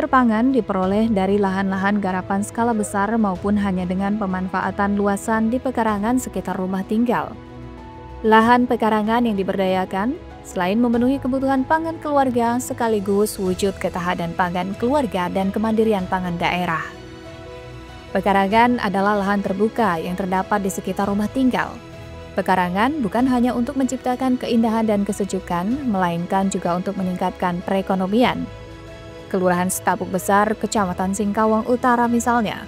Sumber pangan diperoleh dari lahan-lahan garapan skala besar maupun hanya dengan pemanfaatan luasan di pekarangan sekitar rumah tinggal. Lahan pekarangan yang diberdayakan selain memenuhi kebutuhan pangan keluarga sekaligus wujud ketahanan pangan keluarga dan kemandirian pangan daerah. Pekarangan adalah lahan terbuka yang terdapat di sekitar rumah tinggal. Pekarangan bukan hanya untuk menciptakan keindahan dan kesejukan, melainkan juga untuk meningkatkan perekonomian. Kelurahan Setapuk Besar, Kecamatan Singkawang Utara misalnya,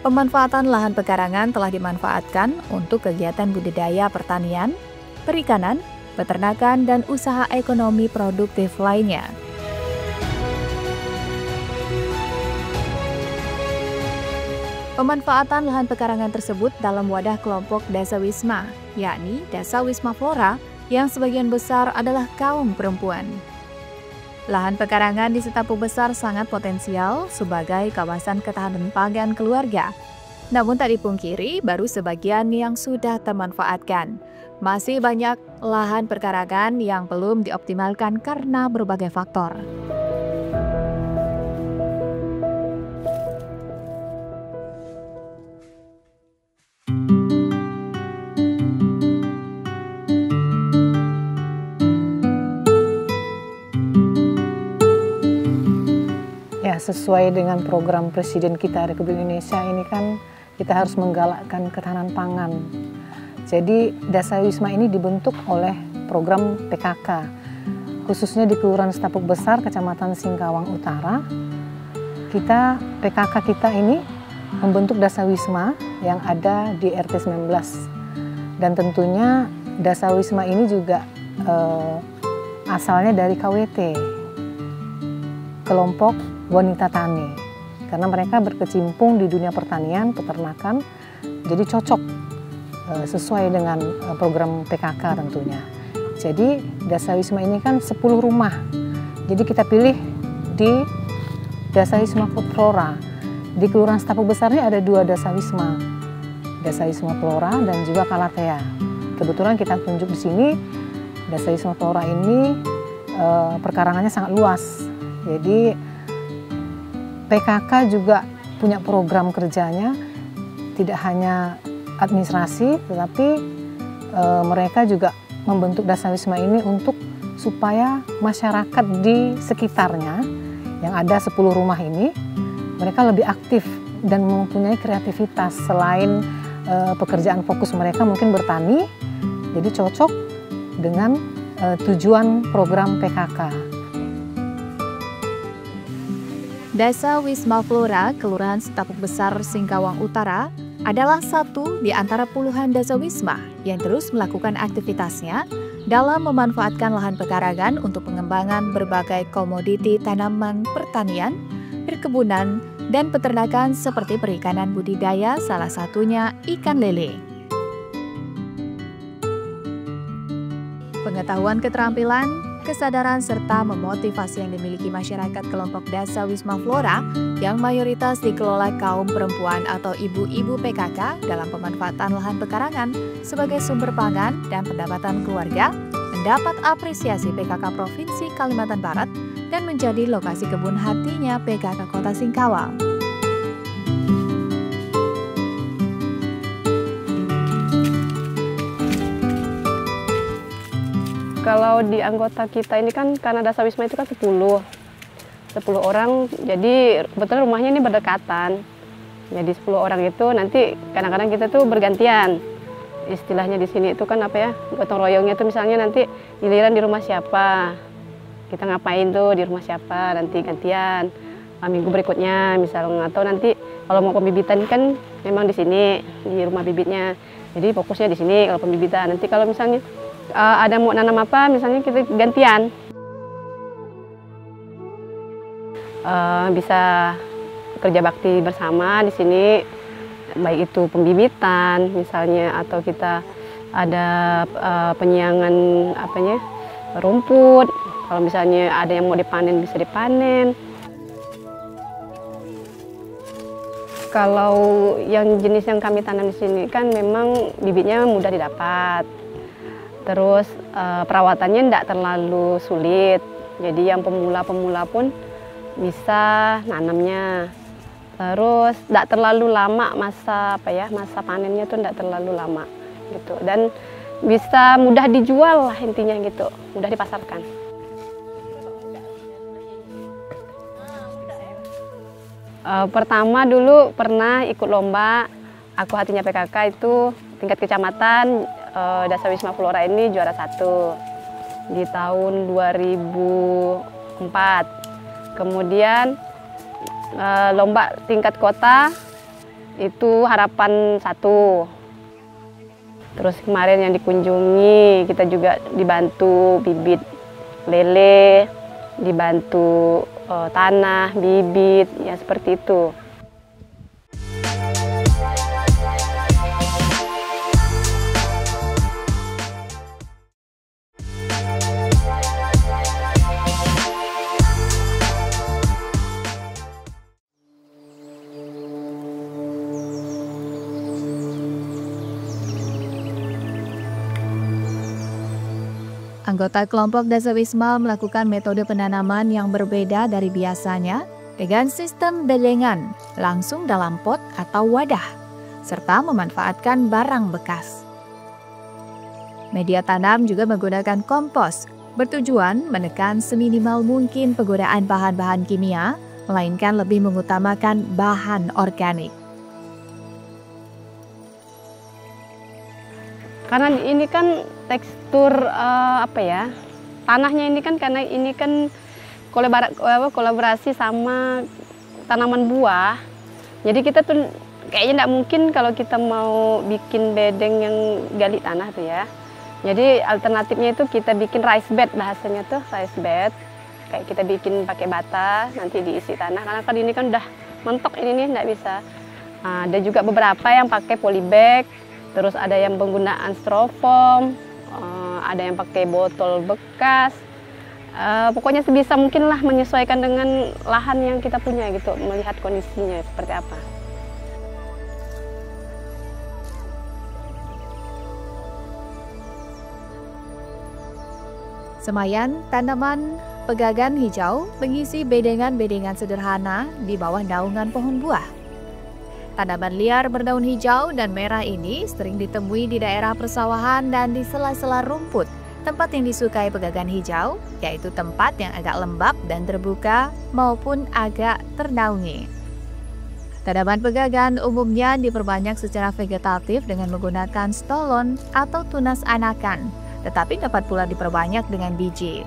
pemanfaatan lahan pekarangan telah dimanfaatkan untuk kegiatan budidaya pertanian, perikanan, peternakan, dan usaha ekonomi produktif lainnya. Pemanfaatan lahan pekarangan tersebut dalam wadah kelompok Desa Wisma, yakni Desa Wisma Flora, yang sebagian besar adalah kaum perempuan. Lahan pekarangan di Setapuk Besar sangat potensial sebagai kawasan ketahanan pangan keluarga. Namun tak dipungkiri, baru sebagian yang sudah termanfaatkan. Masih banyak lahan pekarangan yang belum dioptimalkan karena berbagai faktor. Ya, sesuai dengan program Presiden kita Republik Indonesia ini kan kita harus menggalakkan ketahanan pangan. Jadi Desa Wisma ini dibentuk oleh program PKK, khususnya di Kelurahan Setapuk Besar, Kecamatan Singkawang Utara. PKK kita ini membentuk Desa Wisma yang ada di RT 19. Dan tentunya Desa Wisma ini juga asalnya dari KWT, kelompok wanita tani, karena mereka berkecimpung di dunia pertanian, peternakan, jadi cocok sesuai dengan program PKK tentunya. Jadi Desa Wisma ini kan 10 rumah, jadi kita pilih di Desa Wisma Flora. Di Kelurahan Setapuk Besar ini ada 2 Desa Wisma, Desa Wisma Flora dan juga Kalatea. Kebetulan kita tunjuk di sini Desa Wisma Flora ini perkarangannya sangat luas, jadi PKK juga punya program kerjanya, tidak hanya administrasi, tetapi mereka juga membentuk Desa Wisma ini untuk supaya masyarakat di sekitarnya yang ada 10 rumah ini, mereka lebih aktif dan mempunyai kreativitas. Selain pekerjaan fokus mereka mungkin bertani, jadi cocok dengan tujuan program PKK. Desa Wisma Flora, Kelurahan Setapuk Besar, Singkawang Utara, adalah satu di antara puluhan desa wisma yang terus melakukan aktivitasnya dalam memanfaatkan lahan pekarangan untuk pengembangan berbagai komoditi tanaman pertanian, perkebunan, dan peternakan seperti perikanan budidaya, salah satunya ikan lele. Pengetahuan keterampilan, kesadaran serta memotivasi yang dimiliki masyarakat kelompok Desa Wisma Flora yang mayoritas dikelola kaum perempuan atau ibu-ibu PKK dalam pemanfaatan lahan pekarangan sebagai sumber pangan dan pendapatan keluarga mendapat apresiasi PKK Provinsi Kalimantan Barat dan menjadi lokasi kebun hatinya PKK Kota Singkawang. Kalau di anggota kita ini kan karena Desa Wisma itu kan 10 orang, jadi kebetulan rumahnya ini berdekatan. Jadi 10 orang itu nanti kadang-kadang kita tuh bergantian. Istilahnya di sini itu kan apa ya, gotong royongnya tuh misalnya nanti giliran di rumah siapa, kita ngapain tuh di rumah siapa, nanti gantian. Minggu berikutnya misalnya, atau nanti kalau mau pembibitan kan memang di sini, di rumah bibitnya. Jadi fokusnya di sini kalau pembibitan. Nanti kalau misalnya ada mau nanam apa, misalnya kita gantian. Bisa kerja bakti bersama di sini, baik itu pembibitan misalnya, atau kita ada penyiangan rumput. Kalau misalnya ada yang mau dipanen bisa dipanen. Kalau yang jenis yang kami tanam di sini kan memang bibitnya mudah didapat. Terus perawatannya tidak terlalu sulit, jadi yang pemula-pemula pun bisa nanamnya. Terus tidak terlalu lama masa panennya tuh tidak terlalu lama gitu, dan bisa mudah dijual lah intinya gitu, mudah dipasarkan. Pertama dulu pernah ikut lomba Aku Hatinya PKK itu tingkat kecamatan, Dasawisma Flora ini juara 1 di tahun 2004. Kemudian lomba tingkat kota itu Harapan 1. Terus kemarin yang dikunjungi kita juga dibantu bibit lele, dibantu tanah, bibit, ya seperti itu. Anggota kelompok Dasawisma melakukan metode penanaman yang berbeda dari biasanya dengan sistem bedengan langsung dalam pot atau wadah, serta memanfaatkan barang bekas. Media tanam juga menggunakan kompos, bertujuan menekan seminimal mungkin penggunaan bahan-bahan kimia, melainkan lebih mengutamakan bahan organik. Karena ini kan tekstur tanahnya ini kan, karena ini kan kolaborasi sama tanaman buah. Jadi kita tuh kayaknya tidak mungkin kalau kita mau bikin bedeng yang gali tanah tuh ya. Jadi alternatifnya itu kita bikin rice bed, bahasanya tuh rice bed. Kayak kita bikin pakai bata, nanti diisi tanah. Karena kan ini kan udah mentok ini nih, tidak bisa. Ada juga beberapa yang pakai polybag. Terus ada yang penggunaan styrofoam, ada yang pakai botol bekas. Pokoknya sebisa mungkin lah menyesuaikan dengan lahan yang kita punya gitu, melihat kondisinya seperti apa. Semayan tanaman pegagan hijau mengisi bedengan-bedengan sederhana di bawah naungan pohon buah. Tanaman liar berdaun hijau dan merah ini sering ditemui di daerah persawahan dan di sela-sela rumput, tempat yang disukai pegagan hijau, yaitu tempat yang agak lembab dan terbuka maupun agak ternaungi. Tanaman pegagan umumnya diperbanyak secara vegetatif dengan menggunakan stolon atau tunas anakan, tetapi dapat pula diperbanyak dengan biji.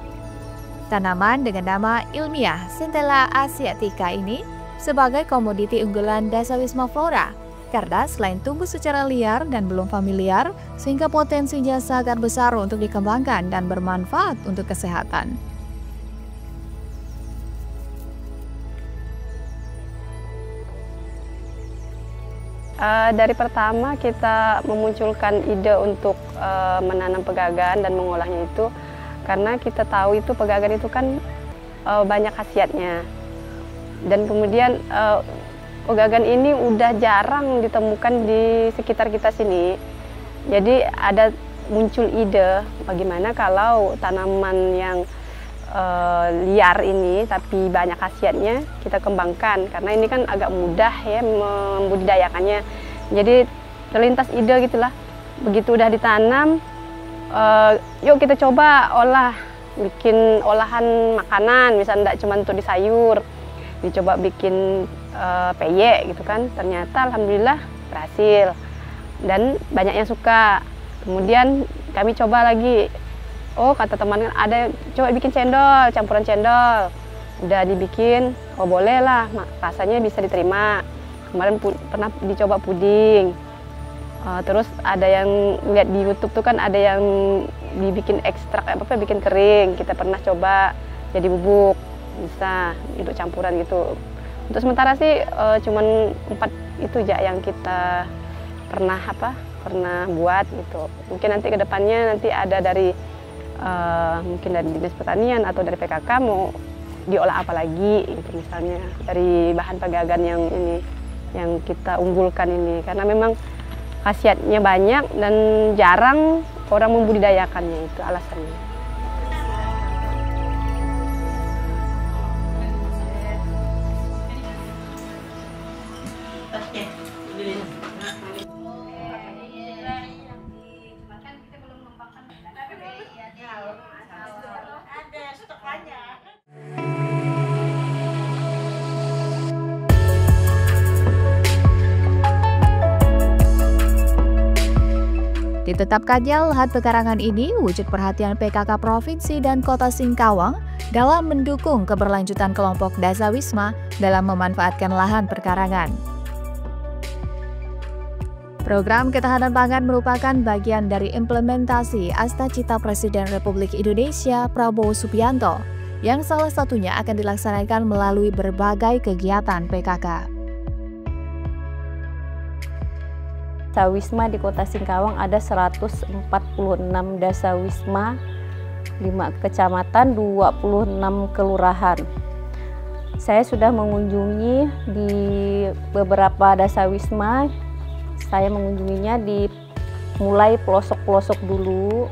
Tanaman dengan nama ilmiah Centella asiatica ini sebagai komoditi unggulan Dasawisma Flora, karena selain tumbuh secara liar dan belum familiar, sehingga potensinya sangat besar untuk dikembangkan dan bermanfaat untuk kesehatan. Dari pertama kita memunculkan ide untuk menanam pegagan dan mengolahnya itu, karena kita tahu itu pegagan itu kan banyak khasiatnya. Dan kemudian pegagan ini udah jarang ditemukan di sekitar kita sini. Jadi ada muncul ide bagaimana kalau tanaman yang liar ini tapi banyak khasiatnya kita kembangkan, karena ini kan agak mudah ya membudidayakannya. Jadi terlintas ide gitulah. Begitu udah ditanam, yuk kita coba bikin olahan makanan, misalnya tidak cuma untuk di sayur. Dicoba bikin peyek gitu kan, ternyata alhamdulillah berhasil dan banyak yang suka. Kemudian kami coba lagi, kata teman ada coba bikin cendol, campuran cendol. Udah dibikin, boleh lah, rasanya bisa diterima. Kemarin pernah dicoba puding. Terus ada yang lihat di YouTube tuh kan ada yang dibikin ekstrak bikin kering, kita pernah coba jadi bubuk. Bisa untuk campuran gitu. Untuk sementara sih cuman 4 itu aja yang kita pernah buat gitu. Mungkin nanti ke depannya nanti ada dari mungkin dari Dinas Pertanian atau dari PKK mau diolah apa lagi gitu, misalnya dari bahan pegagan yang ini yang kita unggulkan ini, karena memang khasiatnya banyak dan jarang orang membudidayakannya, itu alasannya. Ditetapkannya lahan pekarangan ini wujud perhatian PKK Provinsi dan Kota Singkawang dalam mendukung keberlanjutan kelompok Dasawisma dalam memanfaatkan lahan pekarangan. Program ketahanan pangan merupakan bagian dari implementasi Astacita Presiden Republik Indonesia Prabowo Subianto, yang salah satunya akan dilaksanakan melalui berbagai kegiatan PKK. Dasawisma di Kota Singkawang ada 146 dasawisma, 5 kecamatan, 26 kelurahan. Saya sudah mengunjungi di beberapa dasawisma. Saya mengunjunginya di mulai pelosok-pelosok dulu,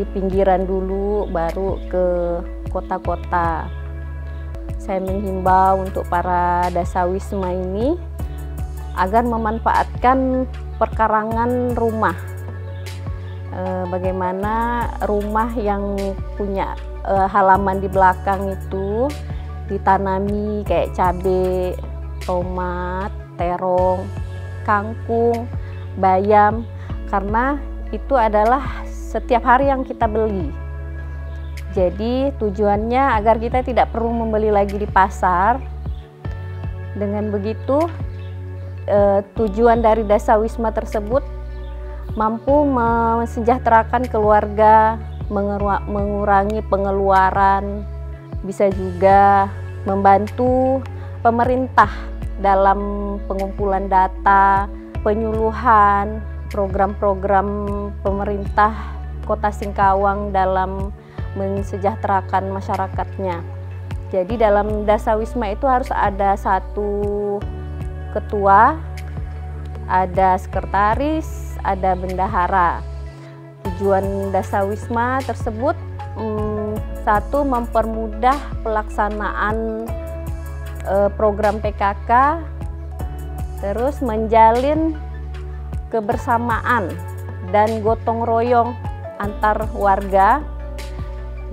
di pinggiran dulu, baru ke kota-kota. Saya menghimbau untuk para dasawisma ini agar memanfaatkan perkarangan rumah. Bagaimana rumah yang punya halaman di belakang itu ditanami kayak cabai, tomat, terong, kangkung, bayam, karena itu adalah setiap hari yang kita beli. Jadi tujuannya agar kita tidak perlu membeli lagi di pasar. Dengan begitu tujuan dari dasawisma tersebut mampu mensejahterakan keluarga, mengurangi pengeluaran, bisa juga membantu pemerintah dalam pengumpulan data, penyuluhan, program-program pemerintah Kota Singkawang dalam mensejahterakan masyarakatnya. Jadi dalam dasawisma itu harus ada satu ketua, ada sekretaris, ada bendahara. Tujuan dasawisma tersebut satu, mempermudah pelaksanaan program PKK, terus menjalin kebersamaan dan gotong royong antar warga,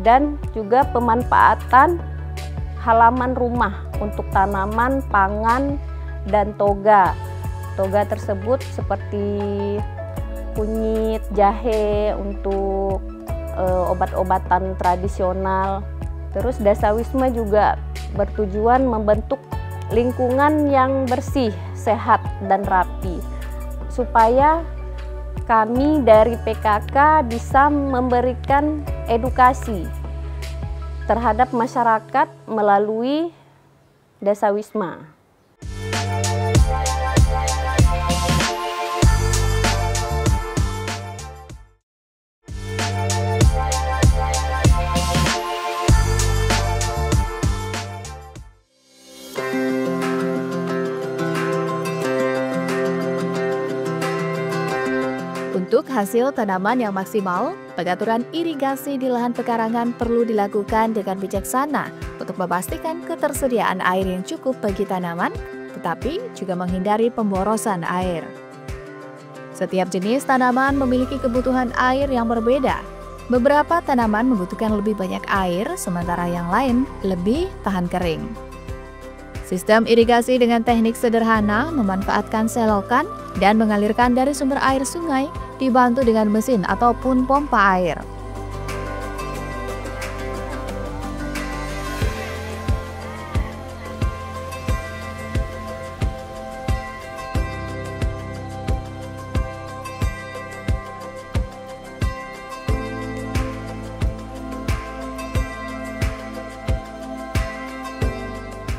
dan juga pemanfaatan halaman rumah untuk tanaman, pangan, dan toga. Toga tersebut seperti kunyit, jahe untuk obat-obatan tradisional. Terus dasawisma juga bertujuan membentuk lingkungan yang bersih, sehat, dan rapi, supaya kami dari PKK bisa memberikan edukasi terhadap masyarakat melalui dasawisma. Untuk hasil tanaman yang maksimal, pengaturan irigasi di lahan pekarangan perlu dilakukan dengan bijaksana untuk memastikan ketersediaan air yang cukup bagi tanaman, tetapi juga menghindari pemborosan air. Setiap jenis tanaman memiliki kebutuhan air yang berbeda. Beberapa tanaman membutuhkan lebih banyak air, sementara yang lain lebih tahan kering. Sistem irigasi dengan teknik sederhana memanfaatkan selokan dan mengalirkan dari sumber air sungai, dibantu dengan mesin ataupun pompa air.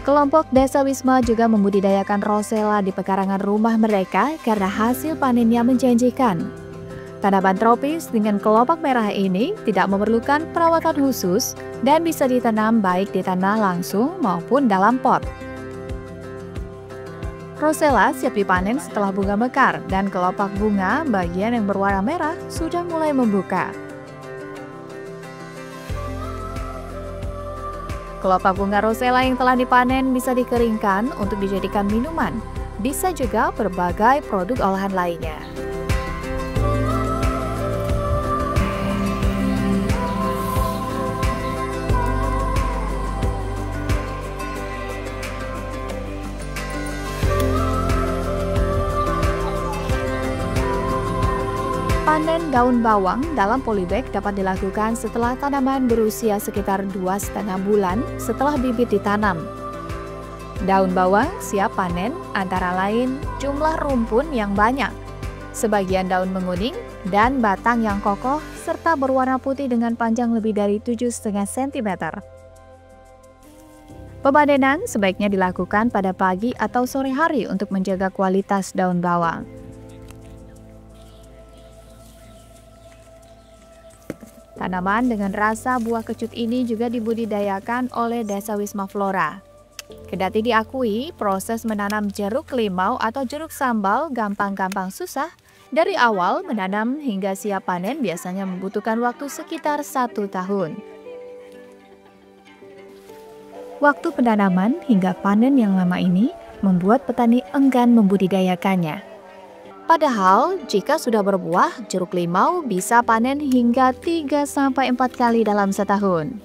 Kelompok Dasawisma juga membudidayakan rosella di pekarangan rumah mereka karena hasil panennya menjanjikan. Tanaman tropis dengan kelopak merah ini tidak memerlukan perawatan khusus dan bisa ditanam baik di tanah langsung maupun dalam pot. Rosella siap dipanen setelah bunga mekar dan kelopak bunga bagian yang berwarna merah sudah mulai membuka. Kelopak bunga rosella yang telah dipanen bisa dikeringkan untuk dijadikan minuman. Bisa juga berbagai produk olahan lainnya. Panen daun bawang dalam polybag dapat dilakukan setelah tanaman berusia sekitar 2,5 bulan setelah bibit ditanam. Daun bawang siap panen antara lain jumlah rumpun yang banyak, sebagian daun menguning, dan batang yang kokoh serta berwarna putih dengan panjang lebih dari 7,5 cm. Pemanenan sebaiknya dilakukan pada pagi atau sore hari untuk menjaga kualitas daun bawang. Tanaman dengan rasa buah kecut ini juga dibudidayakan oleh Desa Wisma Flora. Kendati diakui proses menanam jeruk limau atau jeruk sambal gampang-gampang susah, dari awal menanam hingga siap panen biasanya membutuhkan waktu sekitar 1 tahun. Waktu penanaman hingga panen yang lama ini membuat petani enggan membudidayakannya. Padahal jika sudah berbuah, jeruk limau bisa panen hingga 3-4 kali dalam setahun.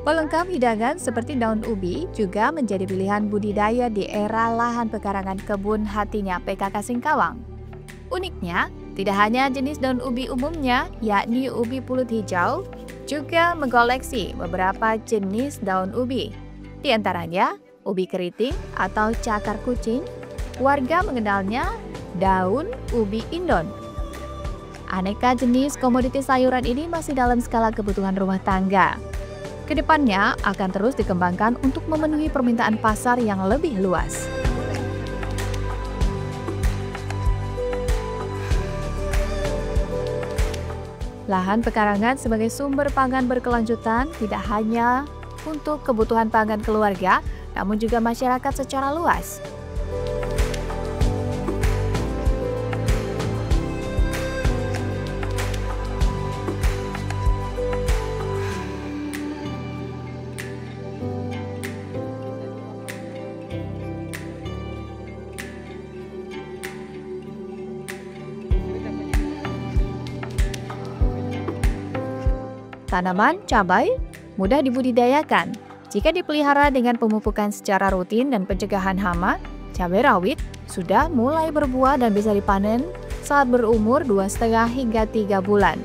Pelengkap hidangan seperti daun ubi juga menjadi pilihan budidaya di era lahan pekarangan kebun hatinya PKK Singkawang. Uniknya, tidak hanya jenis daun ubi umumnya, yakni ubi pulut hijau, juga mengoleksi beberapa jenis daun ubi. Di antaranya, ubi keriting atau cakar kucing, warga mengenalnya daun ubi Indon. Aneka jenis komoditi sayuran ini masih dalam skala kebutuhan rumah tangga. Kedepannya akan terus dikembangkan untuk memenuhi permintaan pasar yang lebih luas. Lahan pekarangan sebagai sumber pangan berkelanjutan tidak hanya untuk kebutuhan pangan keluarga, namun juga masyarakat secara luas. Tanaman cabai mudah dibudidayakan. Jika dipelihara dengan pemupukan secara rutin dan pencegahan hama, cabai rawit sudah mulai berbuah dan bisa dipanen saat berumur 2,5 hingga 3 bulan.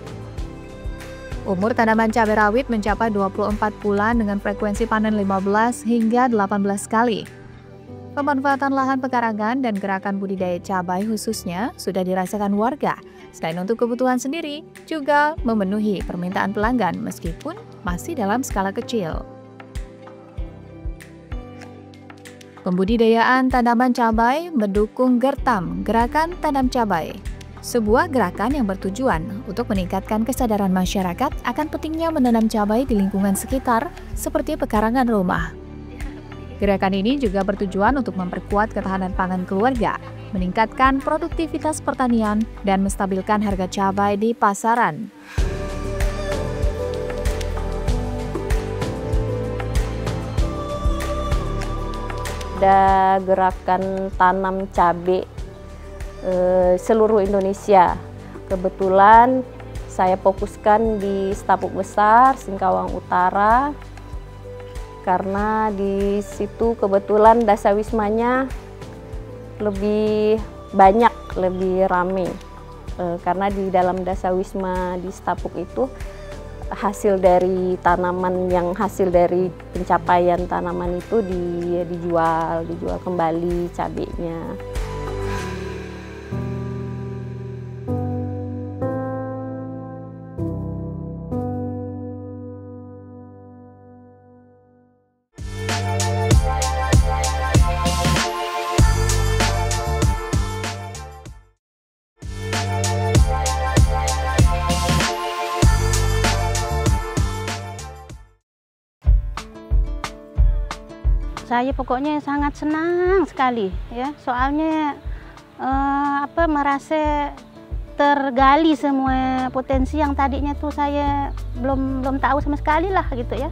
Umur tanaman cabai rawit mencapai 24 bulan dengan frekuensi panen 15 hingga 18 kali. Pemanfaatan lahan pekarangan dan gerakan budidaya cabai khususnya sudah dirasakan warga. Selain untuk kebutuhan sendiri, juga memenuhi permintaan pelanggan meskipun masih dalam skala kecil. Pembudidayaan tanaman cabai mendukung Gertam, Gerakan Tanam Cabai. Sebuah gerakan yang bertujuan untuk meningkatkan kesadaran masyarakat akan pentingnya menanam cabai di lingkungan sekitar seperti pekarangan rumah. Gerakan ini juga bertujuan untuk memperkuat ketahanan pangan keluarga, meningkatkan produktivitas pertanian, dan menstabilkan harga cabai di pasaran. Ada gerakan tanam cabai seluruh Indonesia. Kebetulan saya fokuskan di Stapuk Besar, Singkawang Utara, karena di situ kebetulan dasawismanya lebih banyak, lebih rame. Karena di dalam dasawisma di Stapuk itu hasil dari tanaman yang hasil dari pencapaian tanaman itu dijual kembali cabainya. Saya pokoknya sangat senang sekali ya, soalnya merasa tergali semua potensi yang tadinya tuh saya belum tahu sama sekali lah gitu ya.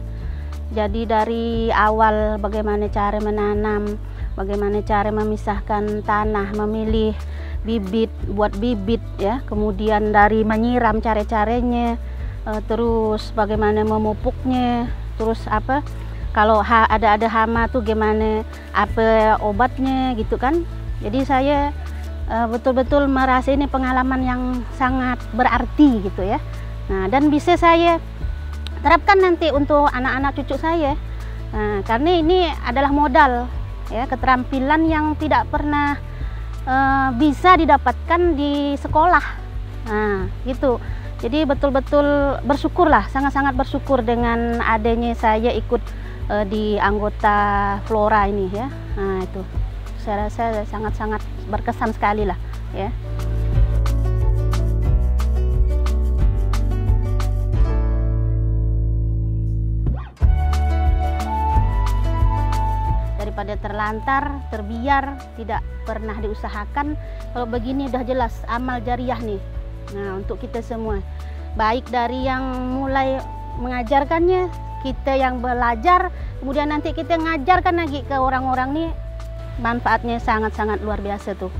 Jadi dari awal bagaimana cara menanam, bagaimana cara memisahkan tanah, memilih bibit, buat bibit ya, kemudian dari menyiram cara-caranya, terus bagaimana memupuknya, terus kalau ada hama tuh gimana apa obatnya gitu kan. Jadi saya betul-betul merasa ini pengalaman yang sangat berarti gitu ya. Nah, dan bisa saya terapkan nanti untuk anak-anak cucu saya. Nah, karena ini adalah modal ya, keterampilan yang tidak pernah bisa didapatkan di sekolah. Nah, gitu. Jadi betul-betul bersyukurlah, sangat-sangat bersyukur dengan adanya saya ikut di anggota Flora ini ya. Nah, itu saya rasa sangat-sangat berkesan sekali lah ya. Daripada terlantar, terbiar, tidak pernah diusahakan, kalau begini udah jelas amal jariah nih. Nah, untuk kita semua, baik dari yang mulai mengajarkannya, kita yang belajar, kemudian nanti kita ngajarkan lagi ke orang-orang nih, manfaatnya sangat-sangat luar biasa tuh.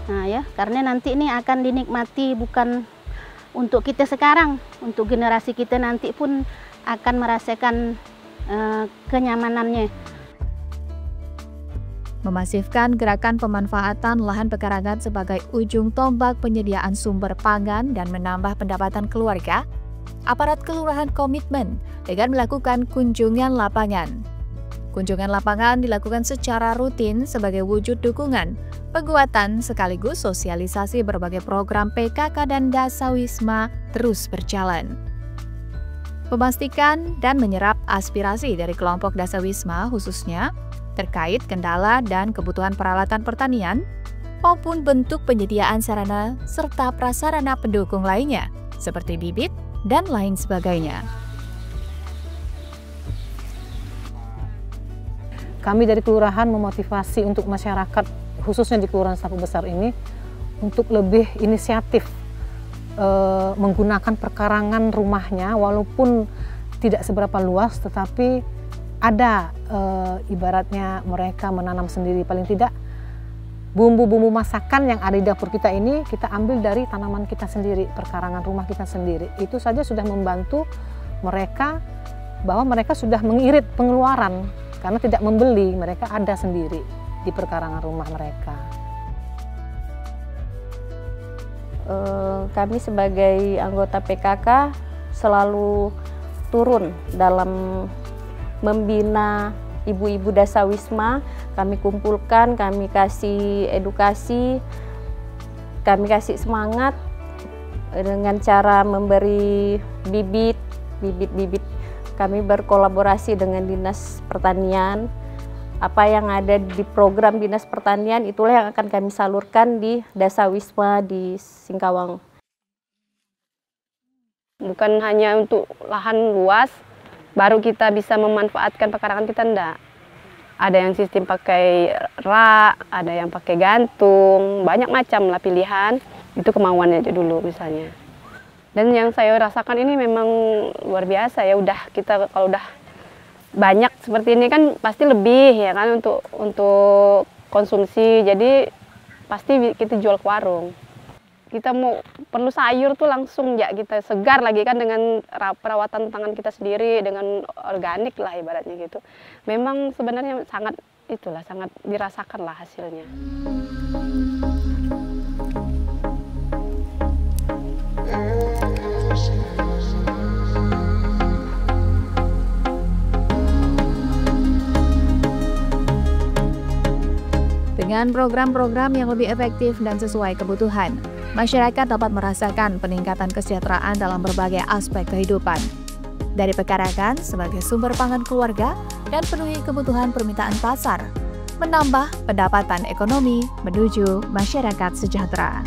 Nah ya, karena nanti ini akan dinikmati bukan untuk kita sekarang, untuk generasi kita nanti pun akan merasakan kenyamanannya. Memasifkan gerakan pemanfaatan lahan pekarangan sebagai ujung tombak penyediaan sumber pangan dan menambah pendapatan keluarga, aparat kelurahan komitmen dengan melakukan kunjungan lapangan. Kunjungan lapangan dilakukan secara rutin sebagai wujud dukungan, penguatan sekaligus sosialisasi berbagai program PKK dan Dasawisma terus berjalan. Memastikan dan menyerap aspirasi dari kelompok Dasawisma khususnya terkait kendala dan kebutuhan peralatan pertanian maupun bentuk penyediaan sarana serta prasarana pendukung lainnya seperti bibit dan lain sebagainya. Kami dari kelurahan memotivasi untuk masyarakat, khususnya di Kelurahan Sapu Besar ini, untuk lebih inisiatif menggunakan perkarangan rumahnya, walaupun tidak seberapa luas, tetapi ada ibaratnya mereka menanam sendiri. Paling tidak bumbu-bumbu masakan yang ada di dapur kita ini, kita ambil dari tanaman kita sendiri, perkarangan rumah kita sendiri. Itu saja sudah membantu mereka, bahwa mereka sudah mengirit pengeluaran, karena tidak membeli, mereka ada sendiri di perkarangan rumah mereka. Kami sebagai anggota PKK selalu turun dalam membina ibu-ibu Dasawisma. Kami kumpulkan, kami kasih edukasi, kami kasih semangat dengan cara memberi bibit. Kami berkolaborasi dengan Dinas Pertanian. Apa yang ada di program Dinas Pertanian itulah yang akan kami salurkan di Dasawisma di Singkawang. Bukan hanya untuk lahan luas, baru kita bisa memanfaatkan pekarangan kita, enggak. Ada yang sistem pakai rak, ada yang pakai gantung, banyak macam lah pilihan. Itu kemauannya aja dulu misalnya. Dan yang saya rasakan ini memang luar biasa ya, udah kita kalau udah banyak seperti ini kan pasti lebih ya kan untuk konsumsi, jadi pasti kita jual ke warung. Kita mau perlu sayur tuh langsung ya kita segar lagi kan dengan perawatan tangan kita sendiri, dengan organik lah ibaratnya gitu. Memang sebenarnya sangat dirasakan lah hasilnya. Dengan program-program yang lebih efektif dan sesuai kebutuhan, masyarakat dapat merasakan peningkatan kesejahteraan dalam berbagai aspek kehidupan. Dari pekarangan sebagai sumber pangan keluarga dan penuhi kebutuhan permintaan pasar, menambah pendapatan ekonomi menuju masyarakat sejahtera.